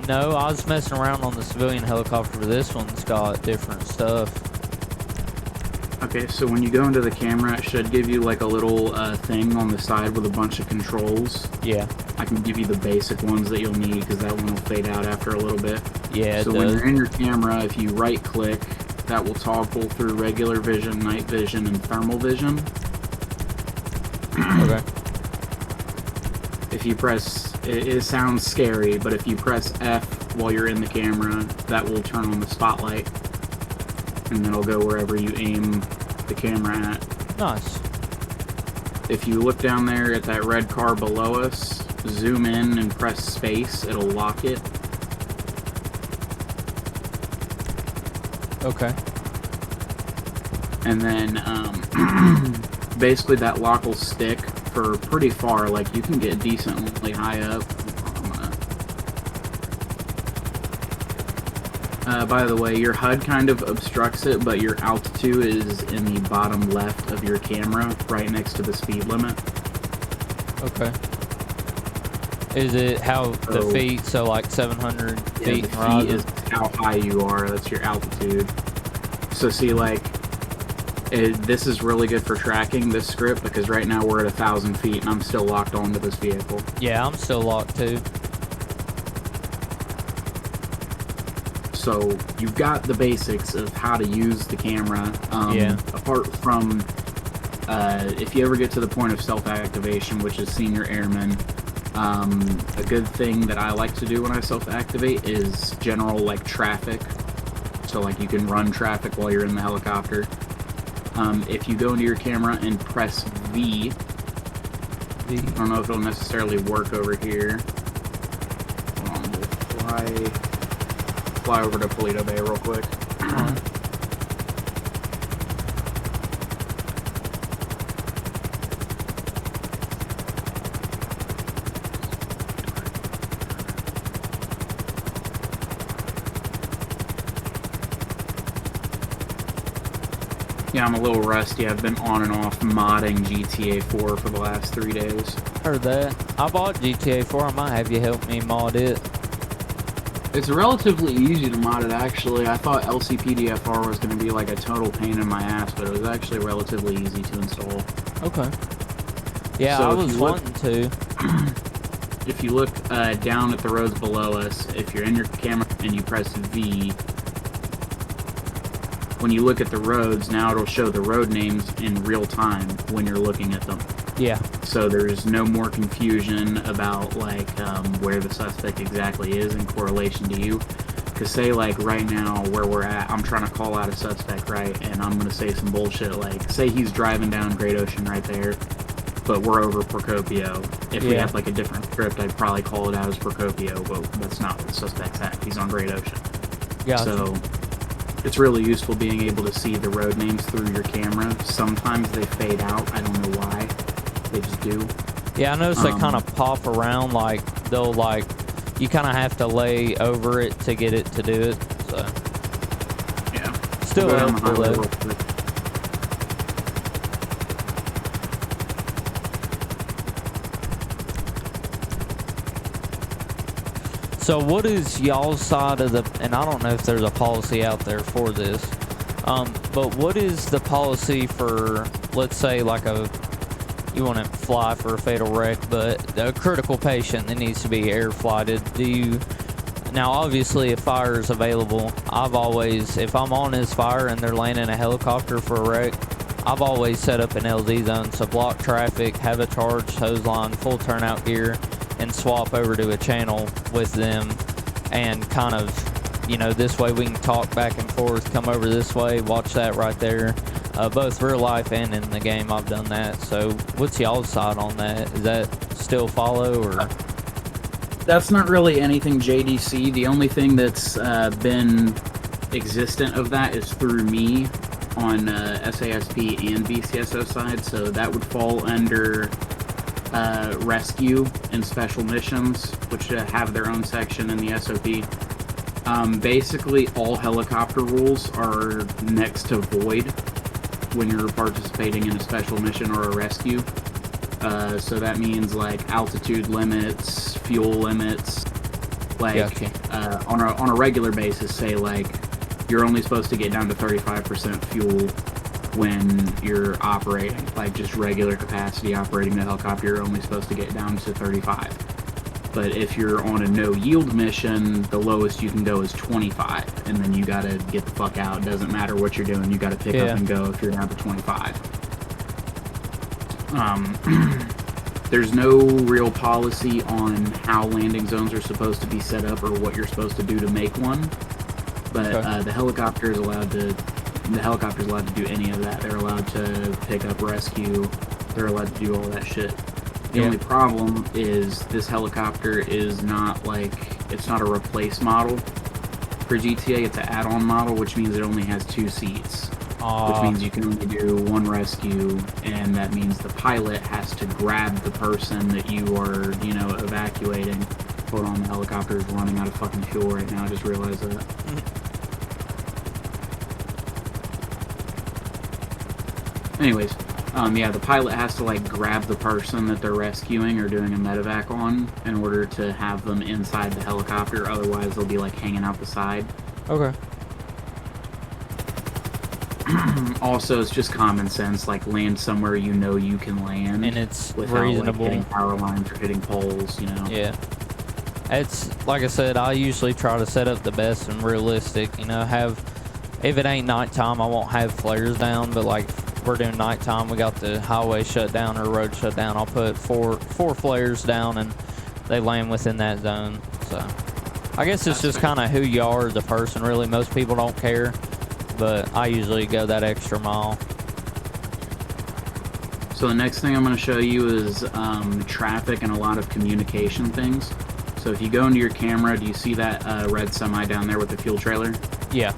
No, I was messing around on the civilian helicopter, but this one's got different stuff. Okay, so when you go into the camera, it should give you like a little thing on the side with a bunch of controls. Yeah. I can give you the basic ones that you'll need because that one will fade out after a little bit. Yeah, so when you're in your camera, if you right click, that will toggle through regular vision, night vision, and thermal vision. Okay. If you press, it sounds scary, but if you press F while you're in the camera, that will turn on the spotlight. And then it'll go wherever you aim the camera at. Nice. If you look down there at that red car below us, zoom in and press space, it'll lock it. Okay. And then basically that lock will stick for pretty far, like you can get decently high up. By the way, your HUD kind of obstructs it, but your altitude is in the bottom left of your camera, right next to the speed limit. Okay. Is it how the feet, so like 700 feet? The feet is how high you are, that's your altitude. So see, like, this is really good for tracking this script, because right now we're at 1,000 feet and I'm still locked onto this vehicle. Yeah, I'm still locked too. So you've got the basics of how to use the camera. Yeah. Apart from if you ever get to the point of self-activation, which is senior airman, a good thing that I like to do when I self-activate is general like traffic. So like you can run traffic while you're in the helicopter. If you go into your camera and press V, I don't know if it'll necessarily work over here. Hold on, we'll fly over to Polito Bay real quick. Yeah, I'm a little rusty. I've been on and off modding GTA 4 for the last 3 days. Heard that. I bought GTA 4. I might have you help me mod it. It's relatively easy to mod it, actually. I thought LCPDFR was going to be like a total pain in my ass, but it was actually relatively easy to install. Okay. Yeah, So I was wanting to. If you look down at the roads below us, if you're in your camera and you press V, when you look at the roads, now it'll show the road names in real time when you're looking at them. Yeah. So there's no more confusion about like where the suspect exactly is in correlation to you. Because say like right now where we're at, I'm trying to call out a suspect, right? And I'm going to say some bullshit like, say he's driving down Great Ocean right there, but we're over Procopio. If we had like a different script, I'd probably call it out as Procopio, but that's not where the suspect's at. He's on Great Ocean. Gotcha. So it's really useful being able to see the road names through your camera. Sometimes they fade out. I don't know why. They just do. Yeah, I noticed they kind of pop around, like, they'll, like, you kind of have to lay over it to get it to do it, so. Yeah. Still helpful, though. So what is y'all's side of the, and I don't know if there's a policy out there for this, but what is the policy for, let's say, like you want to fly for a fatal wreck, but a critical patient that needs to be air flighted? Now obviously if fire is available, I've always, if I'm on his fire and they're landing a helicopter for a wreck, I've always set up an LZ zone, so block traffic, have a charged hose line, full turnout gear, and swap over to a channel with them, and kind of, you know, this way we can talk back and forth, come over this way, watch that right there. Both real life and in the game I've done that. So what's y'all's side on that? Is that still follow, or? That's not really anything JDC. The only thing that's been existent of that is through me on SASP and VCSO side, so that would fall under rescue and special missions, which have their own section in the SOP. Basically, all helicopter rules are next to void when you're participating in a special mission or a rescue. So that means like altitude limits, fuel limits, Like, Gotcha. On a regular basis, say, like, you're only supposed to get down to 35% fuel when you're operating. Like, just regular capacity operating the helicopter, you're only supposed to get down to 35. But if you're on a no-yield mission, the lowest you can go is 25, and then you gotta get the fuck out. It doesn't matter what you're doing, you gotta pick up and go if you're down to 25. There's no real policy on how landing zones are supposed to be set up or what you're supposed to do to make one. But the helicopter is allowed to do any of that. They're allowed to pick up rescue. They're allowed to do all that shit. The only problem is this helicopter is not like, it's not a replace model for GTA. It's an add-on model, which means it only has 2 seats. Which means you can only do 1 rescue, and that means the pilot has to grab the person that you are, you know, evacuating. Hold on, the helicopter is running out of fucking fuel right now. I just realized that. Anyways, yeah, the pilot has to, like, grab the person that they're rescuing or doing a medevac on in order to have them inside the helicopter. Otherwise, they'll be, like, hanging out the side. Okay. Also, it's just common sense, like, land somewhere you know you can land. And it's without, reasonable. like, hitting power lines or hitting poles, you know? Yeah. It's, like I said, I usually try to set up the best and realistic, you know, if it ain't nighttime, I won't have flares down, but, like, if we're doing nighttime, we got the highway shut down or road shut down, I'll put four flares down, and they land within that zone, so. I guess it's just kind of who you are as a person, really. Most people don't care. But I usually go that extra mile. So the next thing I'm going to show you is traffic and a lot of communication things. So if you go into your camera, do you see that red semi down there with the fuel trailer? Yeah.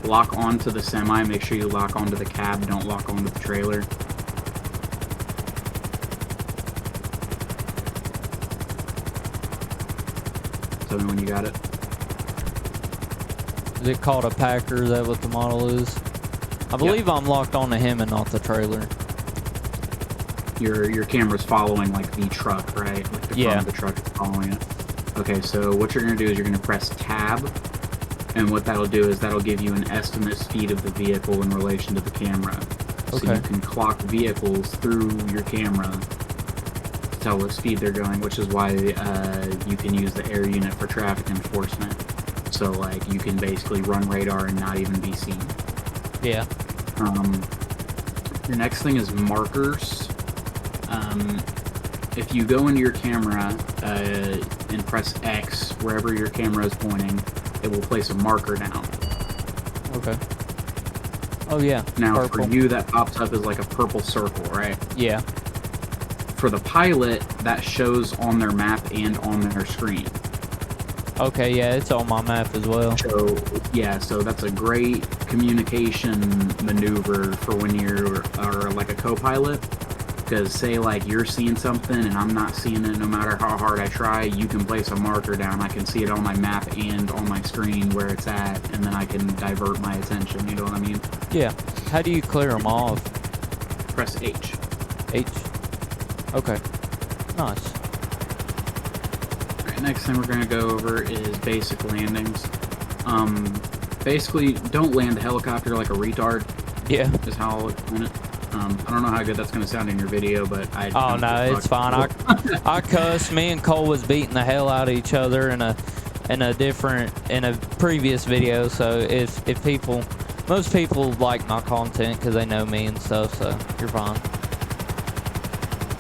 Lock onto the semi. Make sure you lock onto the cab. Don't lock onto the trailer. Tell me when you got it. Is it called a Packer? Is that what the model is? I believe I'm locked onto him and not the trailer. Your camera's following, like, the truck, right? Like, the front of the truck is following it. Okay, so what you're going to do is you're going to press tab, and what that'll do is that'll give you an estimate speed of the vehicle in relation to the camera. So you can clock vehicles through your camera to tell what speed they're going, which is why you can use the air unit for traffic enforcement. So, like, you can basically run radar and not even be seen. Yeah. Your next thing is markers. If you go into your camera and press X wherever your camera is pointing, it will place a marker down. Okay. Oh, yeah. Now, purple. for you, that pops up as like a purple circle, right? Yeah. For the pilot, that shows on their map and on their screen. Okay, yeah, it's on my map as well. So, yeah, so that's a great communication maneuver for when you're like a co-pilot. Because say, like, you're seeing something and I'm not seeing it no matter how hard I try, you can place a marker down. I can see it on my map and on my screen where it's at, and then I can divert my attention, you know what I mean? Yeah. How do you clear them off? Press H. H. Okay. Nice. Alright, next thing we're going to go over is basic landings. Basically, don't land the helicopter like a retard. Yeah. Is how I'll explain it. I don't know how good that's going to sound in your video, but I... Oh, no, it's fine. I cussed. Me and Cole was beating the hell out of each other in a previous video, so if people... Most people like my content because they know me and stuff, so you're fine.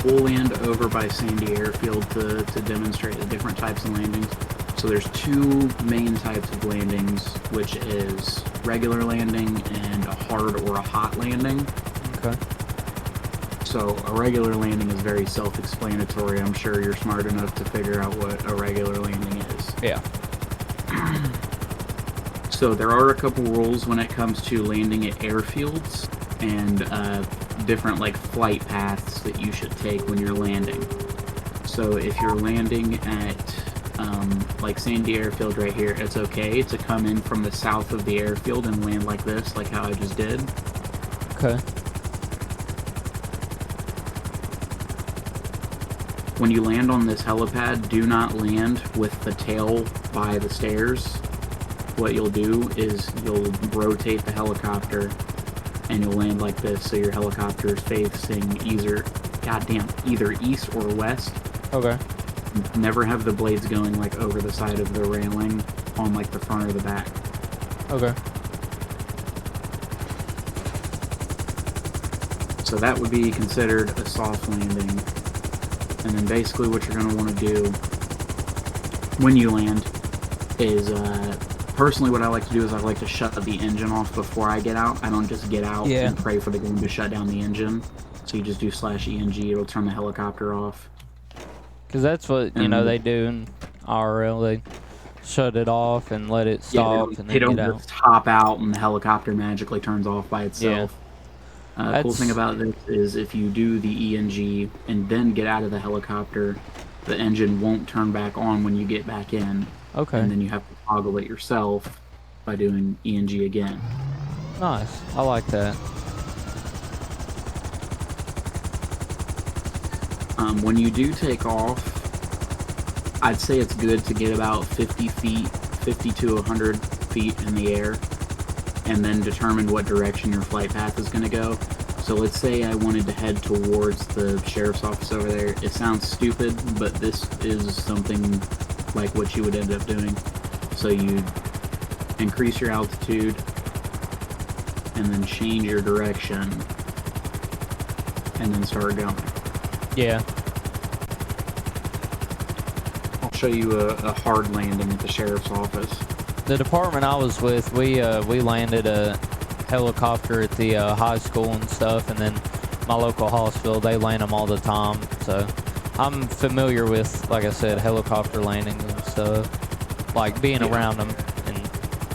We'll land over by Sandy Airfield to demonstrate the different types of landings. So there's 2 main types of landings, which is regular landing and a hard or a hot landing. Okay. So a regular landing is very self-explanatory. I'm sure you're smart enough to figure out what a regular landing is. Yeah. So there are a couple rules when it comes to landing at airfields and different, like, flight paths that you should take when you're landing. So if you're landing at like Sandy Airfield right here, it's okay to come in from the south of the airfield and land like this, like how I just did. Okay. when you land on this helipad, do not land with the tail by the stairs. What you'll do is you'll rotate the helicopter and you'll land like this, so your helicopter is facing either east or west. Okay. Never have the blades going like over the side of the railing on like the front or the back. Okay. So that would be considered a soft landing. And then basically what you're going to want to do when you land is, personally what I like to do is I like to shut the engine off before I get out. I don't just get out and pray for the game to shut down the engine. So you just do /ENG, it'll turn the helicopter off. Because that's what, you know, they do in IRL. They shut it off and let it stop and then get out. They don't just hop out and the helicopter magically turns off by itself. Cool thing about this is if you do the ENG and then get out of the helicopter, the engine won't turn back on when you get back in. Okay. And then you have to toggle it yourself by doing ENG again. Nice. I like that. When you do take off, I'd say it's good to get about 50 feet, 50 to 100 feet in the air, and then determine what direction your flight path is going to go. So let's say I wanted to head towards the sheriff's office over there. It sounds stupid, but this is something like what you would end up doing. So you increase your altitude and then change your direction and then start going. Yeah. I'll show you a hard landing at the sheriff's office. The department I was with, we landed a helicopter at the high school and stuff, and then my local hospital, they land them all the time. So I'm familiar with, like I said, helicopter landings and stuff, like being around them and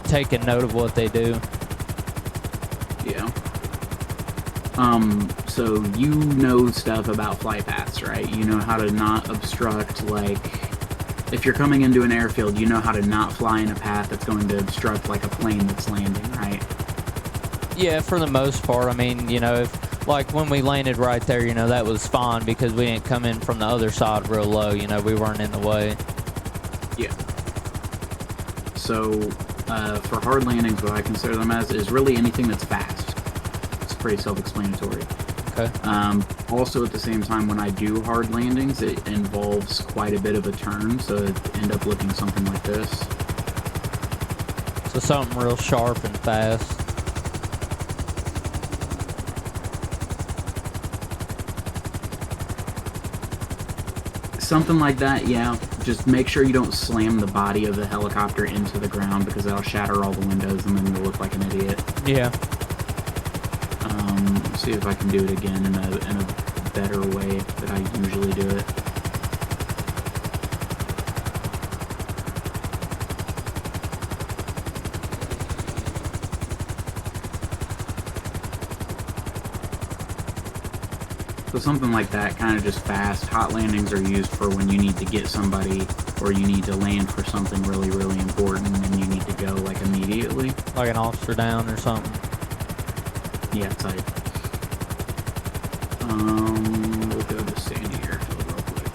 taking note of what they do. Yeah. So you know stuff about flight paths, right? You know how to not obstruct, like, if you're coming into an airfield, you know how to not fly in a path that's going to obstruct, like, a plane that's landing, right? Yeah, for the most part. I mean, you know, if, like, when we landed right there, you know, that was fine because we didn't come in from the other side real low, you know, we weren't in the way. Yeah. So, for hard landings, what I consider them as is really anything that's fast. It's pretty self-explanatory. Okay. Also, at the same time, when I do hard landings, it involves quite a bit of a turn, so it end up looking something like this. So something real sharp and fast. Something like that, yeah. Just make sure you don't slam the body of the helicopter into the ground because that'll shatter all the windows and then you'll look like an idiot. Yeah. See if I can do it again in a better way that I usually do it. So something like that, kind of just fast. Hot landings are used for when you need to get somebody or you need to land for something really, really important and you need to go, like, immediately. Like an officer down or something. Yeah, tight. We'll go to Sandy Airfield real quick.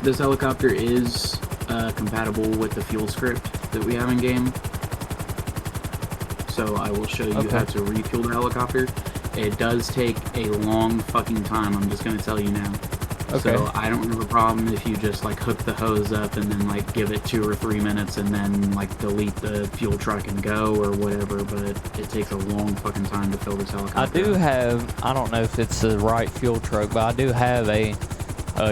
This helicopter is compatible with the fuel script that we have in game. So I will show you how to refuel the helicopter. It does take a long fucking time, I'm just gonna tell you now. Okay. So I don't have a problem if you just, like, hook the hose up and then, like, give it 2 or 3 minutes and then, like, delete the fuel truck and go or whatever, but it takes a long fucking time to fill this helicopter. I do have, I don't know if it's the right fuel truck, but I do have a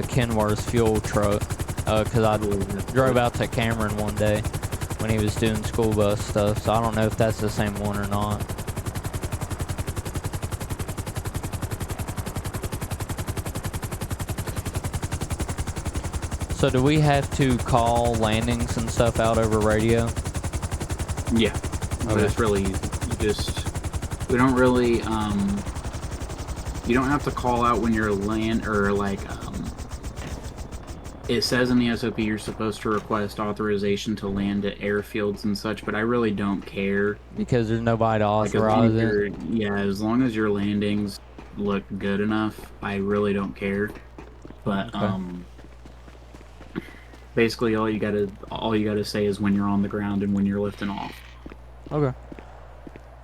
Kenworth fuel truck because I drove out to Cameron one day when he was doing school bus stuff, so I don't know if that's the same one or not. So do we have to call landings and stuff out over radio? Yeah. But it's really, we don't really, you don't have to call out when you're It says in the SOP you're supposed to request authorization to land at airfields and such, but I really don't care. Because there's nobody to Like, as long authorize as it. as long as your landings look good enough, I really don't care. But Okay. basically all you gotta say is when you're on the ground and when you're lifting off. Okay.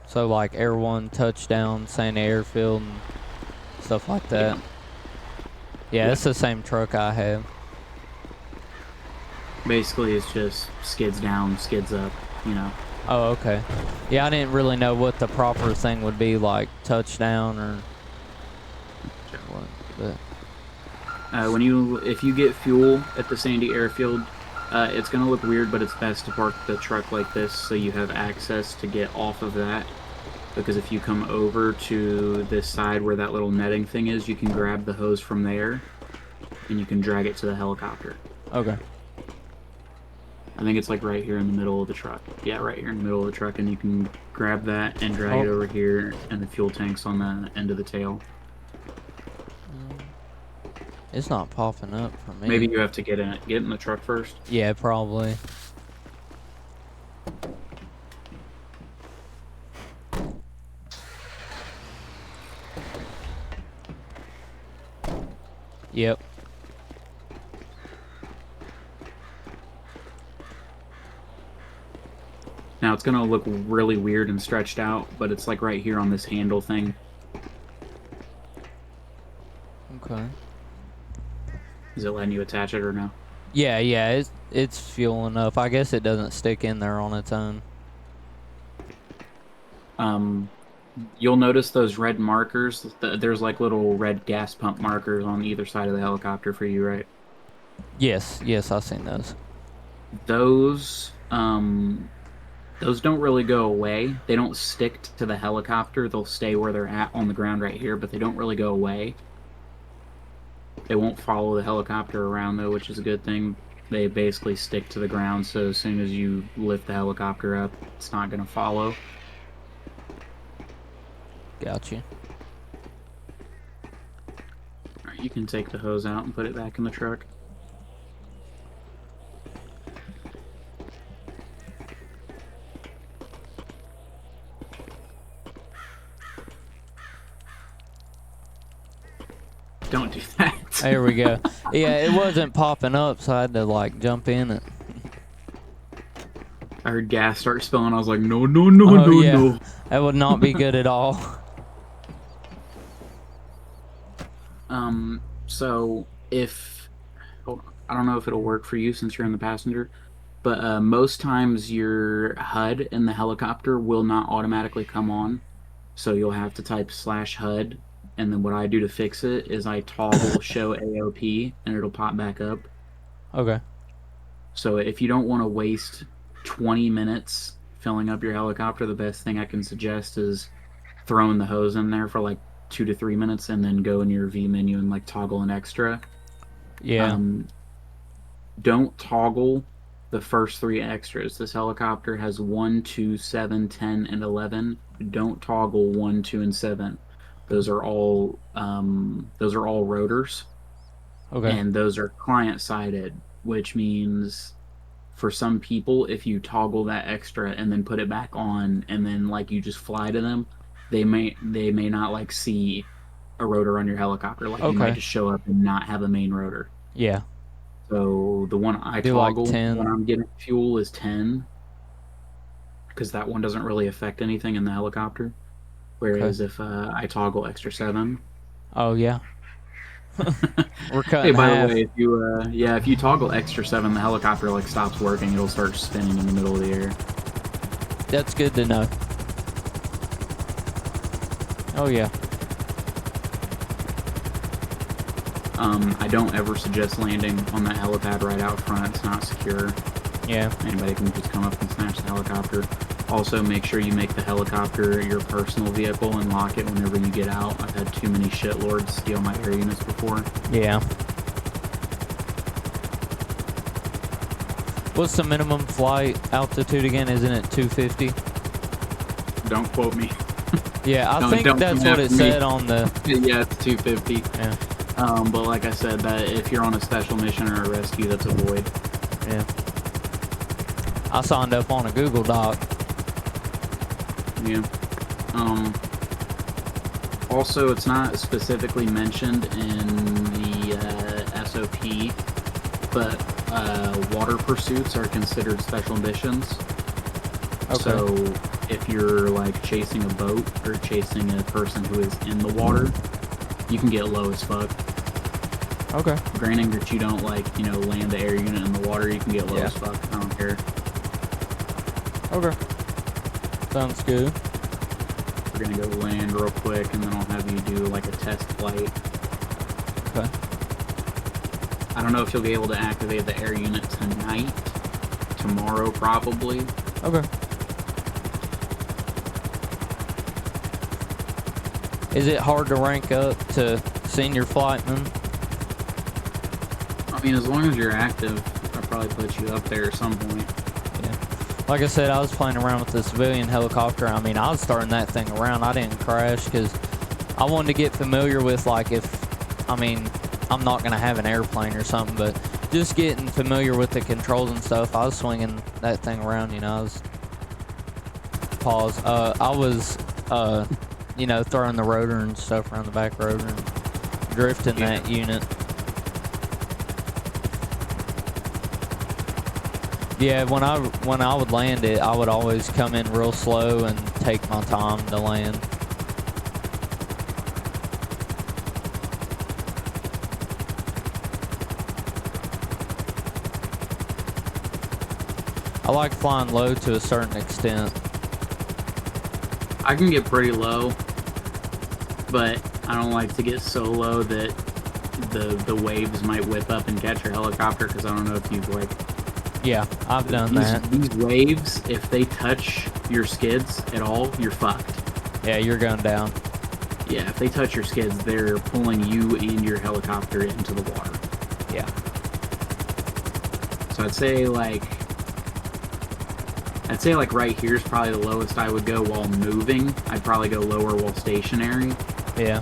So like Air 1 touchdown, Santa Airfield, and stuff like that. Yeah, it's the same truck I have. Basically, it's just skids down, skids up, you know. Oh, okay. Yeah, I didn't really know what the proper thing would be, like touchdown or what. But If you get fuel at the Sandy Airfield, it's gonna look weird, but it's best to park the truck like this so you have access to get off of that. Because if you come over to this side where that little netting thing is, you can grab the hose from there, and you can drag it to the helicopter. okay. I think it's like right here in the middle of the truck. Yeah, right here in the middle of the truck, and you can grab that and drag it over here, and the fuel tank's on the end of the tail. It's not popping up for me. Maybe you have to get in it. Get in the truck first. Yeah, probably. Yep. Now it's gonna look really weird and stretched out, but it's like right here on this handle thing. Okay. Is it letting you attach it or no? Yeah, it's fuel enough. I guess it doesn't stick in there on its own. You'll notice those red markers. There's like little red gas pump markers on either side of the helicopter for you, right? Yes, I've seen those. Those don't really go away. They don't stick to the helicopter. They'll stay where they're at on the ground right here, but they don't really go away. They won't follow the helicopter around, though, which is a good thing. They basically stick to the ground, so as soon as you lift the helicopter up, it's not going to follow. Gotcha. Alright, you can take the hose out and put it back in the truck. Don't do that. There we go. Yeah, it wasn't popping up, so I had to like jump in it. I heard gas start spilling. I was like, no. That would not be good at all. So if... Hold on. I don't know if it'll work for you since you're in the passenger, but most times your HUD in the helicopter will not automatically come on. So you'll have to type /HUD, and then what I do to fix it is I toggle show AOP, and it'll pop back up. Okay. So if you don't want to waste 20 minutes filling up your helicopter, the best thing I can suggest is throwing the hose in there for like 2 to 3 minutes, and then go in your V menu and like toggle an extra. Yeah. Don't toggle the first 3 extras. This helicopter has 1, 2, 7, 10, and 11. Don't toggle 1, 2, and 7. Those are all rotors. Okay. And those are client-sided, which means for some people, if you toggle that extra and then put it back on, and then like you just fly to them, they may not like see a rotor on your helicopter. Like you might just show up and not have a main rotor. Yeah. So the one I toggle when I'm getting fuel is 10, because that one doesn't really affect anything in the helicopter. Whereas if I toggle extra 7, oh yeah, we're cutting. Hey, by the way, if you toggle extra 7, the helicopter like stops working. It'll start spinning in the middle of the air. That's good to know. Oh yeah. I don't ever suggest landing on that helipad right out front. It's not secure. Yeah. Anybody can just come up and snatch the helicopter. Also, make sure you make the helicopter your personal vehicle and lock it whenever you get out. I've had too many shitlords steal my air units before. Yeah. What's the minimum flight altitude again? Isn't it 250? Don't quote me. Yeah, I think that's what it said on the... Yeah, it's 250. Yeah. But like I said, that if you're on a special mission or a rescue, that's a void. Yeah. I signed up on a Google Doc. Yeah. Also, it's not specifically mentioned in the SOP, but water pursuits are considered special missions. Okay. So if you're like chasing a boat or chasing a person who is in the water, you can get low as fuck. Okay. Granting that you don't like, land the air unit in the water, you can get low as fuck. I don't care. Okay. Sounds good. We're gonna go land real quick, and then I'll have you do like a test flight. Okay. I don't know if you'll be able to activate the air unit tonight. Tomorrow, probably. Okay. Is it hard to rank up to senior flightman? I mean, as long as you're active, I'll probably put you up there at some point. Yeah. Like I said, I was playing around with the civilian helicopter. I mean, I was starting that thing around. I didn't crash because I wanted to get familiar with, like, I'm not going to have an airplane or something, but just getting familiar with the controls and stuff. I was swinging that thing around, I was... Pause. I was, throwing the rotor and stuff around the back rotor and drifting that unit. Yeah, when I would land it, I would always come in real slow and take my time to land. I like flying low to a certain extent. I can get pretty low, but I don't like to get so low that the waves might whip up and catch your helicopter, because I don't know if you've like... Yeah, I've done that. These waves, if they touch your skids at all, you're fucked. Yeah, you're going down. Yeah, if they touch your skids, they're pulling you and your helicopter into the water. Yeah. So I'd say like right here is probably the lowest I would go while moving. I'd probably go lower while stationary. Yeah.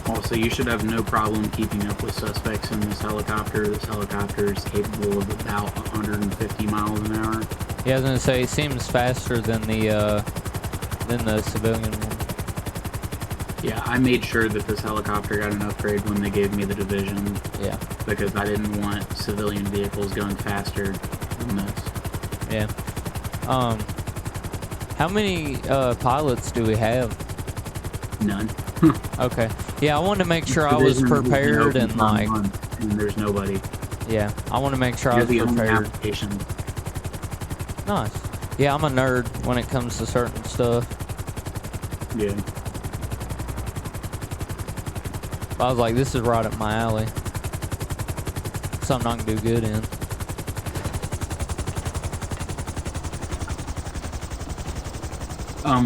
Also, you should have no problem keeping up with suspects in this helicopter. This helicopter is capable of about 150 miles an hour. Yeah, I was gonna say it seems faster than the civilian one. Yeah, I made sure that this helicopter got an upgrade when they gave me the division. Yeah. Because I didn't want civilian vehicles going faster than this. Yeah. How many pilots do we have? None. Okay. Yeah, I wanted to make sure I was prepared and like. And there's nobody. Yeah, I want to make sure I was the only prepared. application. Nice. Yeah, I'm a nerd when it comes to certain stuff. Yeah. I was like, this is right up my alley. Something I can do good in.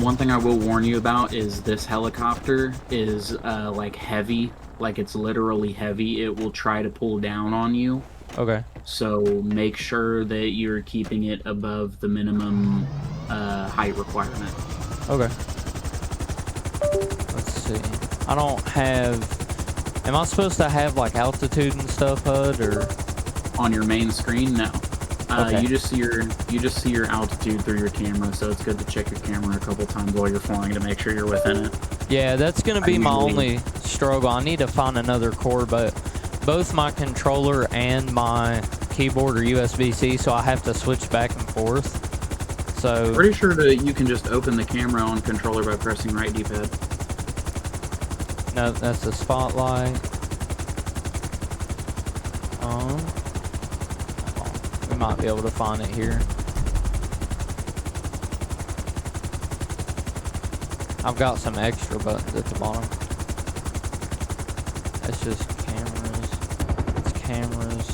One thing I will warn you about is this helicopter is like heavy, like it's literally heavy. It will try to pull down on you. Okay. So make sure that you're keeping it above the minimum height requirement. Okay. Let's see. I don't have... Am I supposed to have like altitude and stuff, HUD, or... On your main screen? No. Okay. You just see your altitude through your camera, so it's good to check your camera a couple times while you're flying to make sure you're within it. Yeah, that's gonna be my only struggle. I need to find another cord, but both my controller and my keyboard are USB-C, so I have to switch back and forth. So pretty sure that you can just open the camera on controller by pressing right D-pad. No, that's the spotlight. We might be able to find it here. I've got some extra buttons at the bottom. That's just cameras. It's cameras.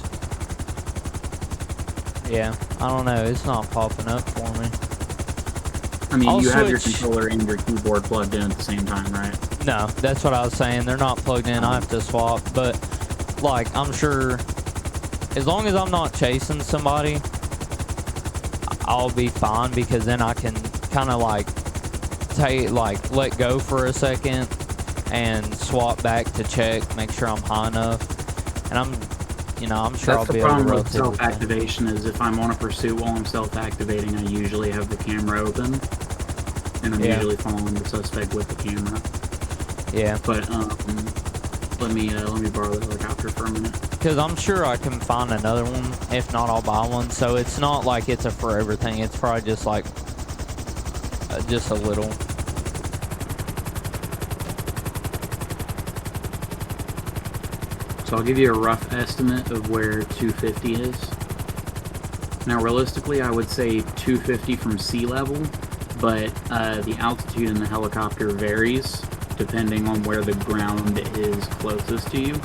Yeah, I don't know. It's not popping up for me. I mean, I'll you have your switch. controller and your keyboard plugged in at the same time, right? No, that's what I was saying. They're not plugged in. I have to swap. But like, I'm sure, as long as I'm not chasing somebody, I'll be fine, because then I can kind of like let go for a second and swap back to check, make sure I'm high enough, and I'm sure I'll be able to rotate. That's the problem with self-activation, is if I'm on a pursuit while I'm self-activating, I usually have the camera open, and I'm usually following the suspect with the camera. Yeah. But let me borrow the helicopter for a minute. Because I'm sure I can find another one. If not, I'll buy one. So it's not like it's a forever thing. It's probably just like just a little. So I'll give you a rough estimate of where 250 is. Now, realistically, I would say 250 from sea level, but the altitude in the helicopter varies depending on where the ground is closest to you.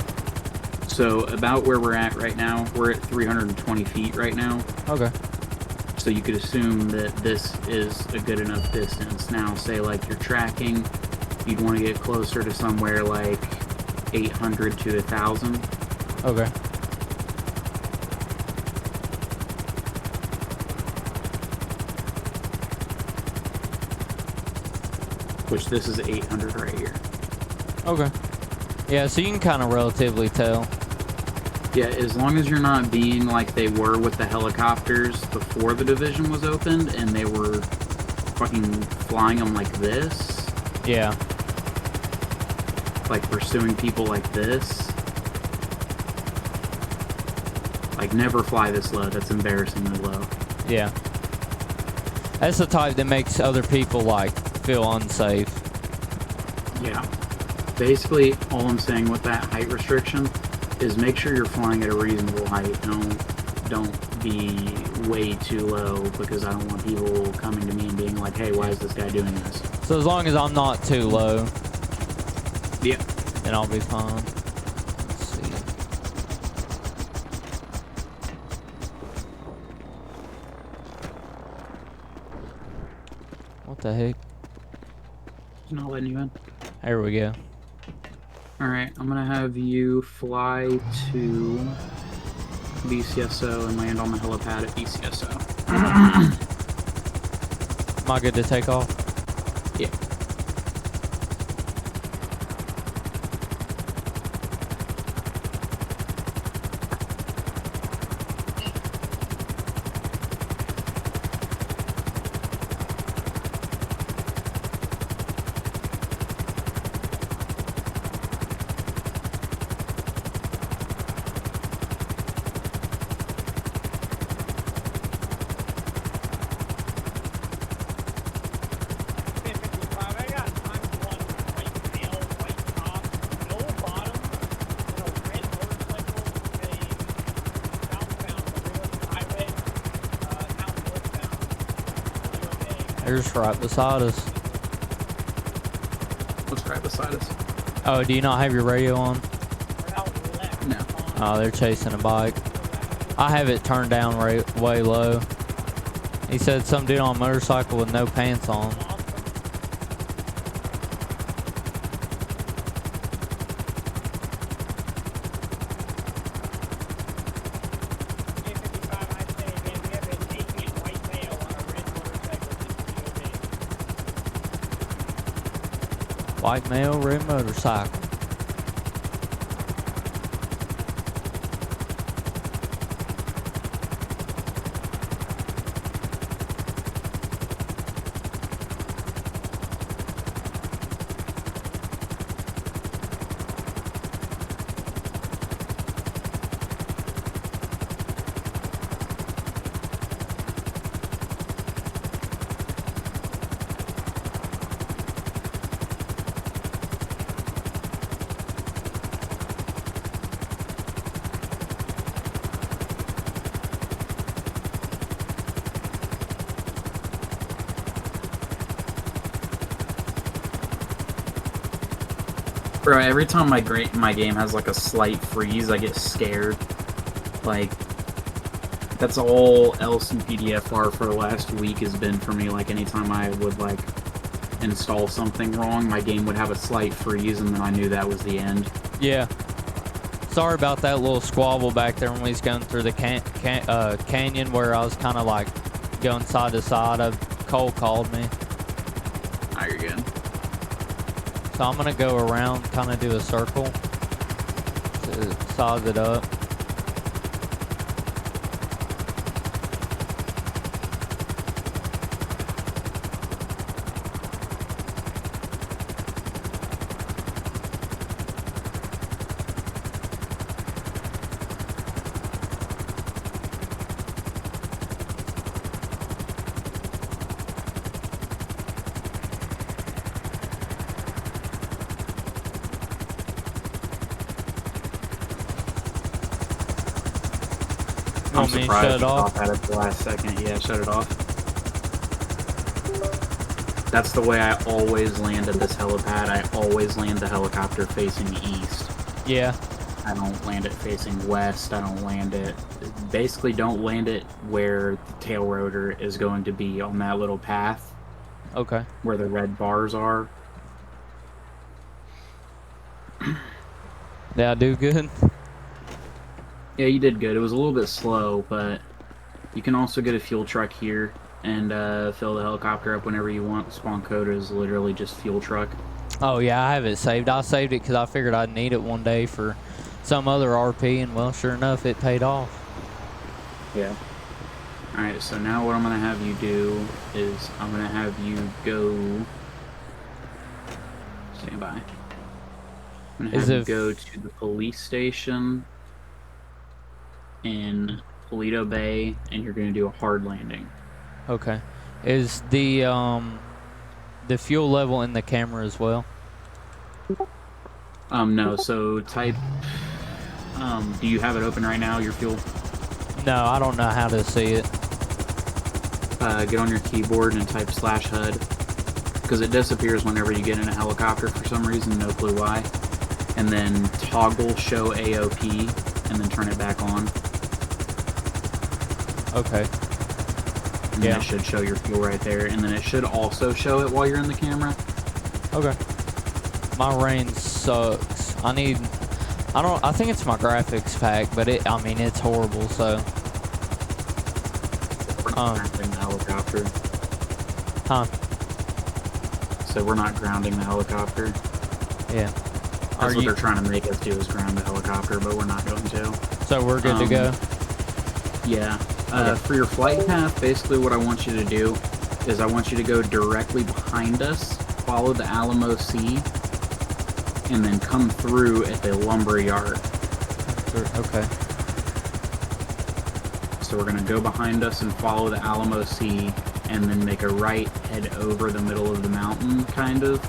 So about where we're at right now, we're at 320 feet right now. Okay. So you could assume that this is a good enough distance. Now, say like you're tracking, you'd want to get closer to somewhere like 800 to 1,000. Okay. Which this is 800 right here. Okay. Yeah, so you can kind of relatively tell. Yeah, as long as you're not being like they were with the helicopters before the division was opened, and they were fucking flying them like this. Yeah. Like pursuing people like this. Like, never fly this low. That's embarrassingly low. Yeah. That's the type that makes other people, like, feel unsafe. Yeah. Basically, all I'm saying with that height restriction is make sure you're flying at a reasonable height. Don't be way too low, because I don't want people coming to me and being like, hey, why is this guy doing this? So as long as I'm not too low, yeah, then I'll be fine. Let's see. What the heck? It's not letting you in. There we go. Alright, I'm gonna have you fly to BCSO and land on the helipad at BCSO. Am I good to take off? Yeah. They're just right beside us. What's right beside us? Oh, do you not have your radio on? No. Oh, they're chasing a bike. I have it turned down way low. He said some dude on a motorcycle with no pants on. White male, red motorcycle. Bro, every time my game has like a slight freeze, I get scared. Like, that's all else in PDFR for the last week has been for me. Like, anytime I would like install something wrong, my game would have a slight freeze, and then I knew that was the end. Yeah. Sorry about that little squabble back there when we was going through the canyon where I was kind of like going side to side. Cole called me. Oh, you're good. So I'm gonna go around, kind of do a circle to size it up. I'm surprised you caught that at the last second. Yeah, shut it off. That's the way I always land at this helipad. I always land the helicopter facing east. Yeah. I don't land it facing west. I don't land it... Basically, don't land it where the tail rotor is going to be on that little path. Okay. Where the red bars are. Yeah, I do good. Yeah, you did good. It was a little bit slow, but you can also get a fuel truck here and fill the helicopter up whenever you want. The spawn code is literally just fuel truck. Oh yeah, I have it saved. I saved it because I figured I'd need it one day for some other RP, and well, sure enough, it paid off. Yeah. Alright, so now what I'm going to have you do is I'm going to have you go... Stand by. I'm going to have you go to the police station in Polito Bay, and you're going to do a hard landing. Okay. Is the fuel level in the camera as well? No, so type... do you have it open right now, your fuel? No, I don't know how to see it. Get on your keyboard and type /HUD, because it disappears whenever you get in a helicopter for some reason, no clue why. And then toggle show AOP, and then turn it back on. Okay. And then it should show your fuel right there, and then it should also show it while you're in the camera. Okay. My range sucks. I think it's my graphics pack, but I mean, it's horrible, so. We're not grounding the helicopter. Huh? So we're not grounding the helicopter. Yeah. That's what they're trying to make us do, is ground the helicopter, but we're not going to. So we're good to go? Yeah. For your flight path, basically what I want you to do is I want you to go directly behind us, follow the Alamo Sea, and then come through at the lumber yard. Okay. So we're going to go behind us and follow the Alamo Sea, and then make a right, head over the middle of the mountain, kind of.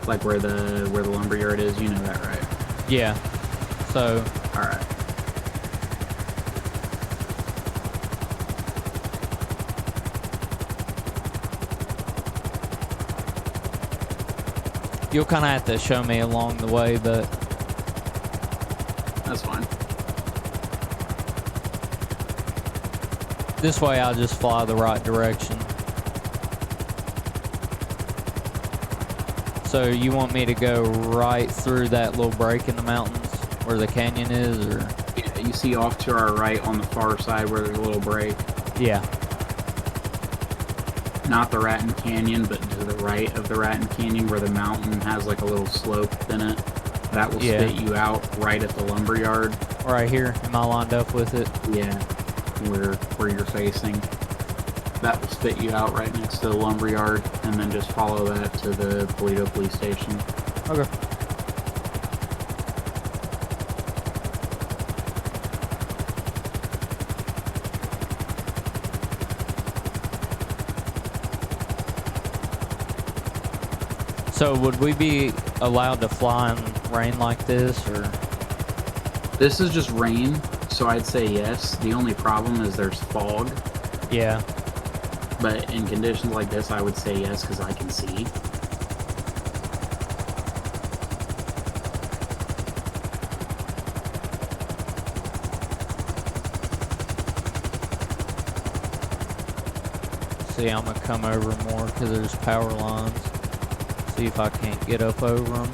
Like where the lumber yard is, you know that, right? Yeah. So... Alright. You'll kind of have to show me along the way, but... That's fine. This way I'll just fly the right direction. So you want me to go right through that little break in the mountains where the canyon is, or? Yeah, you see off to our right on the far side where there's a little break. Yeah. Not the Raton Canyon, but to the right of the Raton Canyon where the mountain has like a little slope in it. That will spit you out right at the lumberyard. Right here? Am I lined up with it? Yeah, where you're facing. That will spit you out right next to the lumberyard, and then just follow that to the Polito police station. Okay. So would we be allowed to fly in rain like this, or? This is just rain, so I'd say yes. The only problem is there's fog. Yeah. But in conditions like this, I would say yes, because I can see. See, I'm gonna come over more because there's power lines. See if I can't get up over them.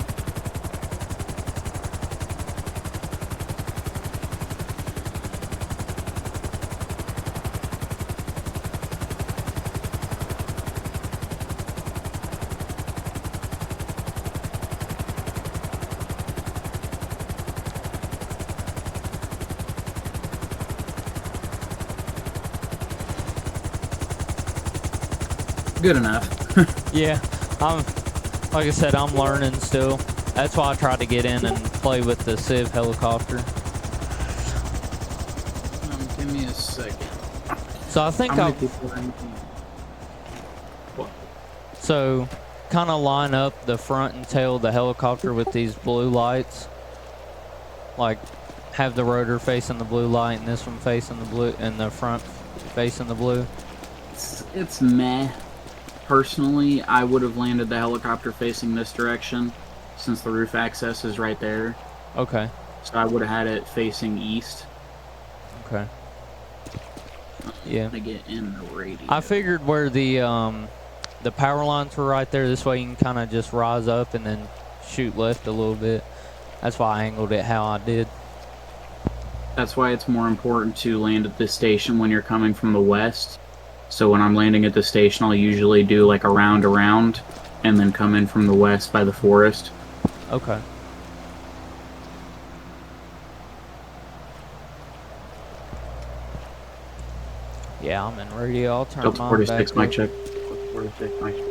Good enough. Yeah, like I said, I'm learning still. That's why I tried to get in and play with the Civ helicopter. Give me a second. So I think How many people are in? What? So kind of line up the front and tail of the helicopter with these blue lights. Like have the rotor facing the blue light and this one facing the blue and the front facing the blue. It's meh. Personally, I would have landed the helicopter facing this direction since the roof access is right there. Okay. So I would have had it facing east. Okay. Yeah. To get in the radio. I figured where the power lines were right there. This way you can kind of just rise up and then shoot left a little bit. That's why I angled it how I did. That's why it's more important to land at this station when you're coming from the west. So when I'm landing at the station, I'll usually do like a round around and then come in from the west by the forest. Okay. Yeah, I'm in radio. I'll turn Delta mine 46 back mic up. check. 46 mic check.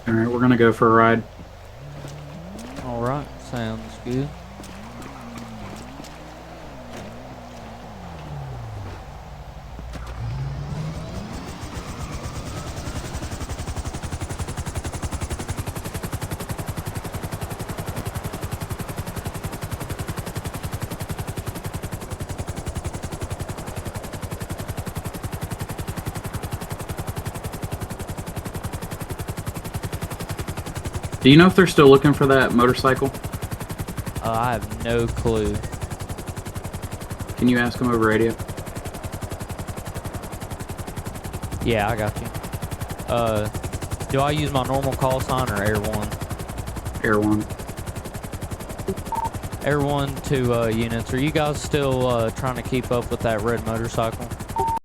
Alright, we're gonna go for a ride. Alright, sounds good. Do you know if they're still looking for that motorcycle? I have no clue. Can you ask them over radio? Yeah, I got you. Do I use my normal call sign or Air 1? Air 1. Air 1 to units. Are you guys still trying to keep up with that red motorcycle?